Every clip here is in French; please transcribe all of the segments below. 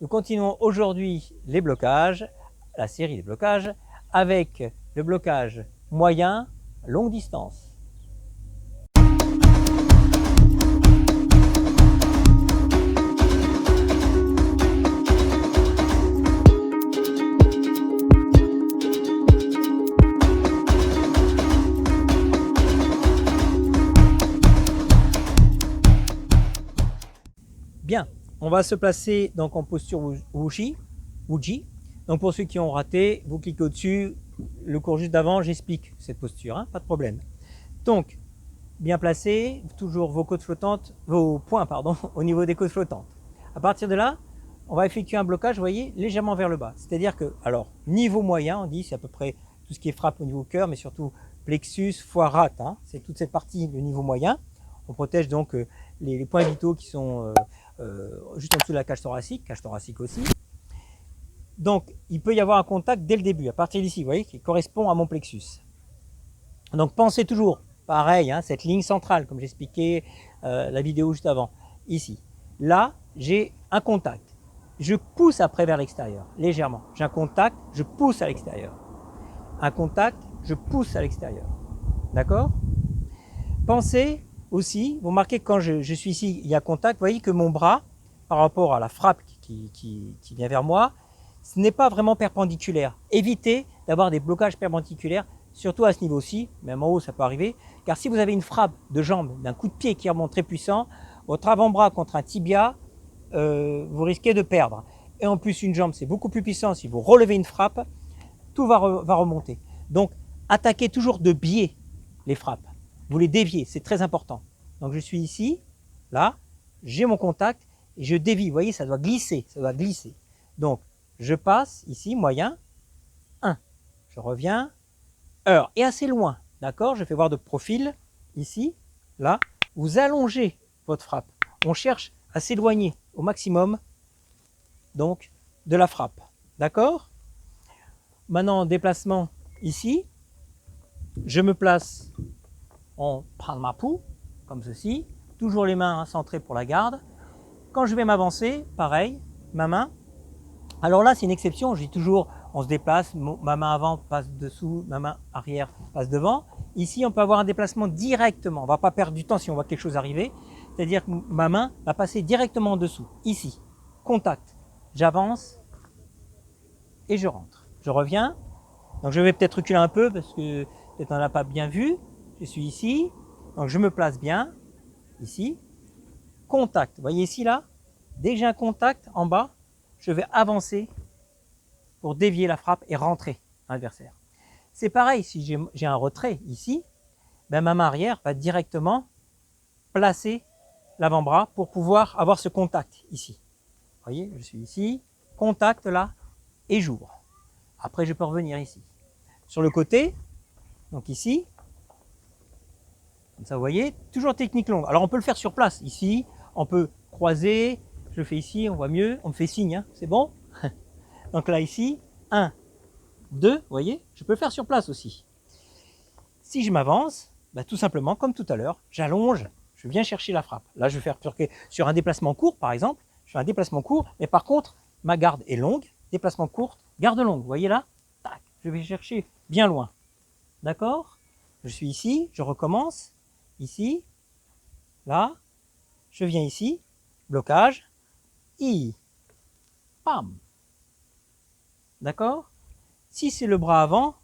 Nous continuons aujourd'hui les blocages, la série des blocages, avec le blocage moyen, longue distance. Bien, on va se placer donc en posture Wuji. Donc pour ceux qui ont raté, vous cliquez au-dessus, le cours juste d'avant, j'explique cette posture, hein, pas de problème. Donc, bien placé, toujours vos côtes flottantes, vos poings pardon, au niveau des côtes flottantes. À partir de là, on va effectuer un blocage, vous voyez, légèrement vers le bas. C'est-à-dire que, alors, niveau moyen, on dit, c'est à peu près tout ce qui est frappe au niveau cœur, mais surtout plexus, foie, rate, hein, c'est toute cette partie, le niveau moyen. On protège donc les points vitaux qui sont juste en dessous de la cage thoracique aussi. Donc, il peut y avoir un contact dès le début, à partir d'ici, vous voyez, qui correspond à mon plexus. Donc, pensez toujours, pareil, hein, cette ligne centrale, comme j'expliquais la vidéo juste avant, ici. Là, j'ai un contact. Je pousse après vers l'extérieur, légèrement. J'ai un contact, je pousse à l'extérieur. Un contact, je pousse à l'extérieur. D'accord? Pensez aussi, vous remarquez que quand je suis ici, il y a contact, vous voyez que mon bras, par rapport à la frappe qui vient vers moi, ce n'est pas vraiment perpendiculaire. Évitez d'avoir des blocages perpendiculaires, surtout à ce niveau-ci, même en haut ça peut arriver, car si vous avez une frappe de jambe, d'un coup de pied qui remonte très puissant, votre avant-bras contre un tibia, vous risquez de perdre. Et en plus, une jambe, c'est beaucoup plus puissant. Si vous relevez une frappe, tout va remonter. Donc, attaquez toujours de biais les frappes. Vous les déviez, c'est très important. Donc, je suis ici, là, j'ai mon contact et je dévie. Vous voyez, ça doit glisser, ça doit glisser. Donc, je passe ici, moyen, 1. Je reviens, heure, et assez loin, d'accord? Je fais voir de profil, ici, là. Vous allongez votre frappe. On cherche à s'éloigner au maximum, donc, de la frappe, d'accord? Maintenant, déplacement ici, je me place en Pranamapu, comme ceci, toujours les mains centrées pour la garde. Quand je vais m'avancer, pareil, ma main. Alors là, c'est une exception, je dis toujours, on se déplace, ma main avant passe dessous, ma main arrière passe devant. Ici, on peut avoir un déplacement directement, on ne va pas perdre du temps si on voit quelque chose arriver, c'est-à-dire que ma main va passer directement en dessous, ici, contact. J'avance et je rentre. Je reviens, donc je vais peut-être reculer un peu parce que peut-être on n'a pas bien vu. Je suis ici, donc je me place bien, ici, contact. Vous voyez ici, là, dès que j'ai un contact en bas, je vais avancer pour dévier la frappe et rentrer l'adversaire. C'est pareil, si j'ai un retrait ici, ben ma main arrière va directement placer l'avant-bras pour pouvoir avoir ce contact ici. Vous voyez, je suis ici, contact là, et j'ouvre. Après, je peux revenir ici. Sur le côté, donc ici, comme ça, vous voyez, toujours technique longue. Alors, on peut le faire sur place. Ici, on peut croiser. Je le fais ici, on voit mieux. On me fait signe, hein, c'est bon? Donc là, ici, 1, 2, vous voyez, je peux le faire sur place aussi. Si je m'avance, bah, tout simplement, comme tout à l'heure, j'allonge, je viens chercher la frappe. Là, je vais faire sur un déplacement court, par exemple. Je fais un déplacement court, mais par contre, ma garde est longue. Déplacement court, garde longue. Vous voyez là? Tac, je vais chercher bien loin. D'accord? Je suis ici, je recommence. Ici, là, je viens ici, blocage, pam. D'accord? Si c'est le bras avant,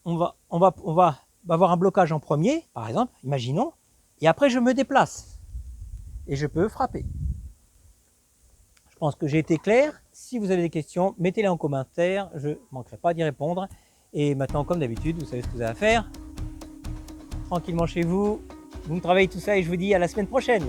on va avoir un blocage en premier, par exemple, imaginons, et après je me déplace et je peux frapper. Je pense que j'ai été clair. Si vous avez des questions, mettez-les en commentaire, je ne manquerai pas d'y répondre. Et maintenant, comme d'habitude, vous savez ce que vous avez à faire. Tranquillement chez vous, vous me travaillez tout ça et je vous dis à la semaine prochaine.